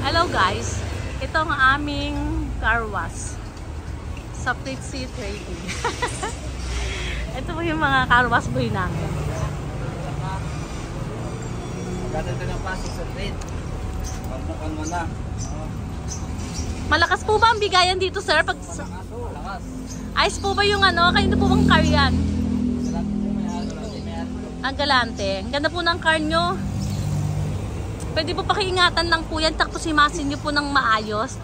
Hello guys, ito ang aming car wash sa Pritzy Trading. Ito po yung mga car wash boy namin. Maganda ng pasok sa trade. Pagbukan mo na. Malakas po ba ang bigayan dito, sir? Lakas. Ayos po ba yung ano? Kanino po bang car yan? Ang galante. Ang ganda po ng car nyo. Pwede po pakiingatan lang po yan. Tapos imasin nyo po ng maayos.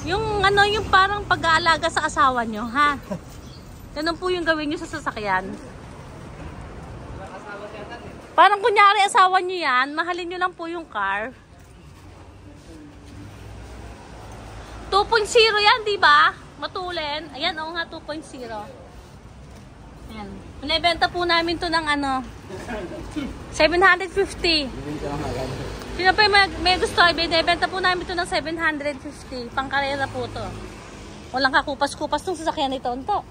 Yung ano, yung parang pag-aalaga sa asawa nyo, ha? Ganun po yung gawin nyo sa sasakyan. Parang kunyari asawa nyo yan, mahalin nyo lang po yung car. 2.0 yan, di ba? Matulin. Ayan, oo nga, 2.0. Ayan. Binibenta po namin to ng ano, 750. Sino pa may gusto, binibenta po namin to ng 750. Pangkarera po to. Walang kakupas-kupas tong sasakyan nito. Ito.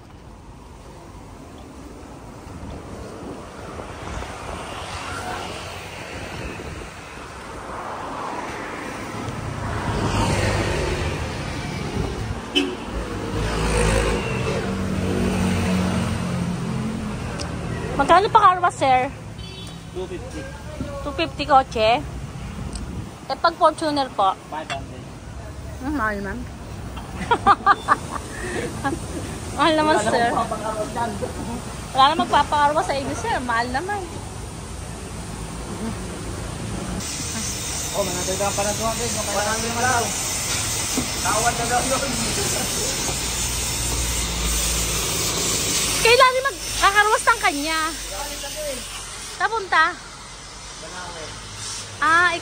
Magkano pa car wash, sir? 250. 250 kotse. Eh, pag Fortuner po? 500. Mahal man. Mahal naman, sir. Wala na magpapakarwa sa inyo, sir. Mahal naman. Oh, manatay ka pa na 200. Manatay ka lang. Tawad na daw yun. Kailan magkakarwas ng kanya? Tapunta? Ah,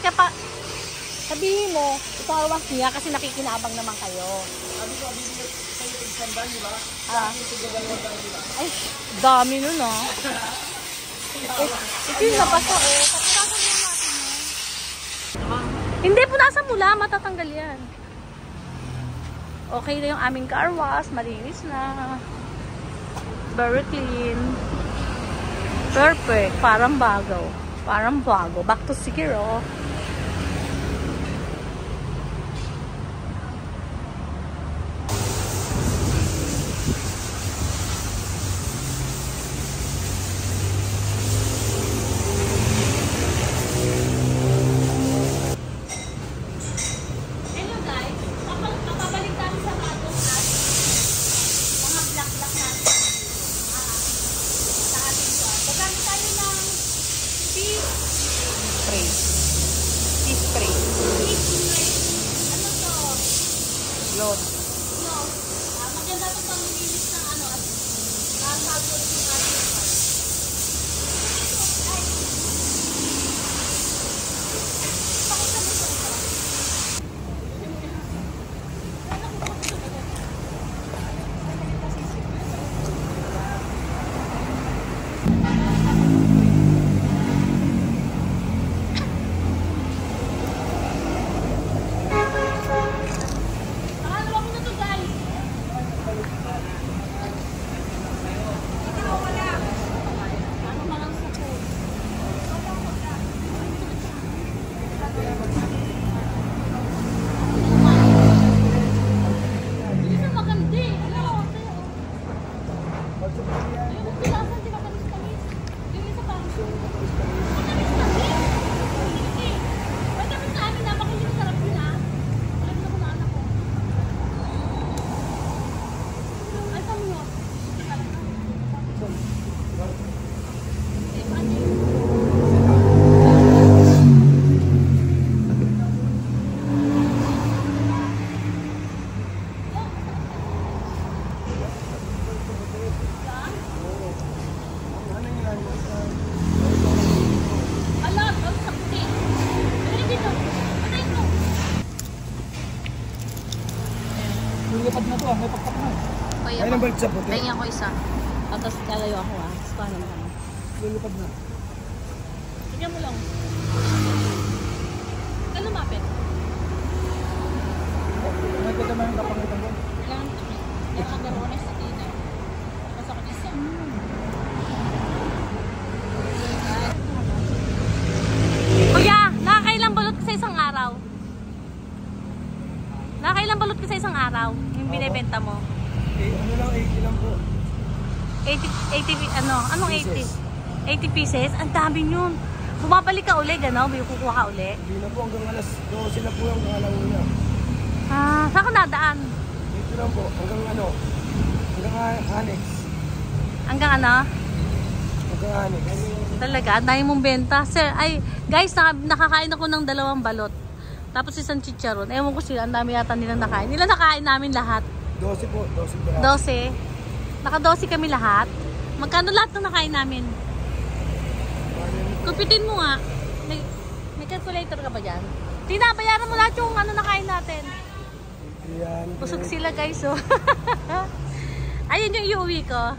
sabihin mo, ikarwas niya kasi nakikinabang naman kayo. Ay, dami nun, oh. Ito yung napasa, eh. Hindi po nasa mula, matatanggal yan. Okay na yung aming car wash, malinis na. Very clean. Perfect. Parang bago. Parang bago. Back to zero. Hello guys. Papabalik tayo sa batong at mga black-black natin. Gagamit tayo ng fish spray. Fish spray. Fish spray. Ano to? Yun. No. Maganda ito pang linis ng ano at nakasagod yung ating car. Pakita mo ito. Lilipad na to, may pakpak na. Ay, nang balik sa puti. Tingnan ko isa. Tapos kalayo ako, ah. Tapos paano mo kami? Lilipad na. Tingnan mo lang. Kailan lumapit? May kita mo yung kapangitan mo. Kailangan magarones sa tina. Tapos ako isa. Kuya, nakakailang balot ka sa isang araw? ilang balot ka sa isang araw? Yung binibenta mo? Ano lang, 80 lang po. 80, ano? Anong 80? Pieces. 80 pieces? Ang dami yun. Bumabalik ka uli, gano'n? May kukuha ka uli? Hindi na po, hanggang alas 12 na po yung alauna. Ah, saan ka nadaan? Dito lang po, hanggang ano, hanggang annex. Hanggang ano? Hanggang annex. Talaga, ang dami mong benta. Sir, ay, guys, nakakain ako ng 2 balot. Tapos isang chicharon. Ewan ko sila, ang dami yata nilang nakain. Nila nakain namin lahat. 12 po, 12 pa. 12. Naka-12 kami lahat. Magkano lahat ng nakain namin? Kumpitin mo nga. May calculator ka ba dyan? Tina, bayaran mo lahat yung ano nakain natin. Yan. Busog sila guys, oh. Ayun yung iuwi ko.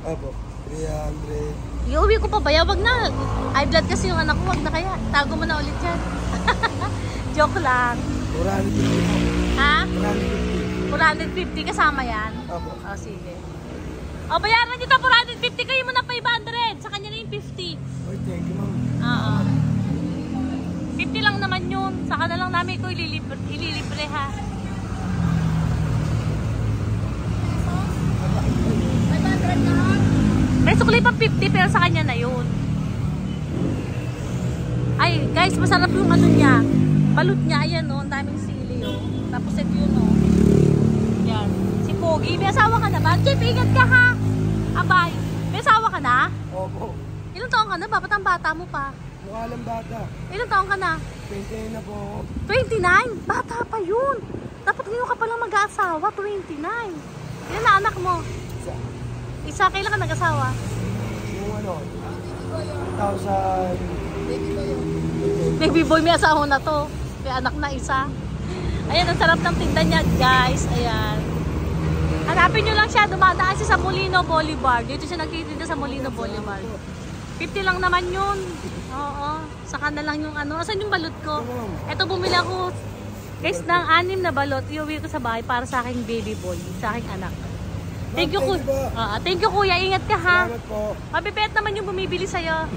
Opo, 300. Iuwi ko pa ba? Wag na. High blood kasi yung anak ko. Wag na kaya. Tago mo na ulit yan. Joke lang. 450. Ha? 450. 450 kasama yan? Opo. O, sige. O, bayaran dito 450. Kayo mo na 500. Sa kanya na yung 50. Oy, thank you, ma'am. Oo. 50 lang naman yun. Saka na lang namin ko ililibre ha. May sukli pa 50 pero sa kanya na yun. Ay, guys, masarap yung ano niya. Balot niya, ayan o. Ang daming sili o. Tapos ito yun o. Yan. Si Pogi. May asawa ka na ba? Chip, ingat ka ha. Abay. May asawa ka na? Opo. Ilang taon ka na? Ba't ang bata mo pa? Mukha lang bata. Ilang taon ka na? 20 na po. 29? Bata pa yun. Dapat ngayon ka palang mag-aasawa. 29. Ilan na anak mo? Isa. Isa. Kailan ka nag-asawa? Yung ano, 1,000. Baby boy, may asawa na to. May anak na isa. Ayan, ang sarap ng tinda niya, guys. Ayan. Hanapin nyo lang siya. Dumadaan siya sa Molino Boulevard. Dito siya nagtitinda sa Molino Boulevard. 50 lang naman yun. Oo. Saka na lang yung ano. Asan yung balot ko? Eto, bumili ako, guys, ng 6 na balot. Iuwi ko sa bahay para sa aking baby boy. Sa aking anak. Thank you, kuya. Thank you, kuya. Ingat ka, ha? Salamat po. Mabibet naman yung bumibili sa'yo.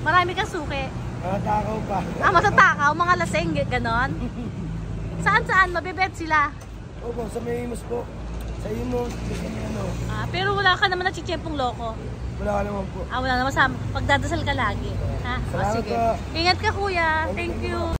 Marami kang suki. Matakaw pa. Matatakaw, mga laseng, ganon. Saan? Mabibet sila. Opo, sa may imus po. Sa imos, sa may ano. Pero wala ka naman na chichempong loko. Wala ka naman po. Wala naman sa pagdadasal ka lagi. Ha? Salamat Sige. po. Ingat ka, kuya. Thank you.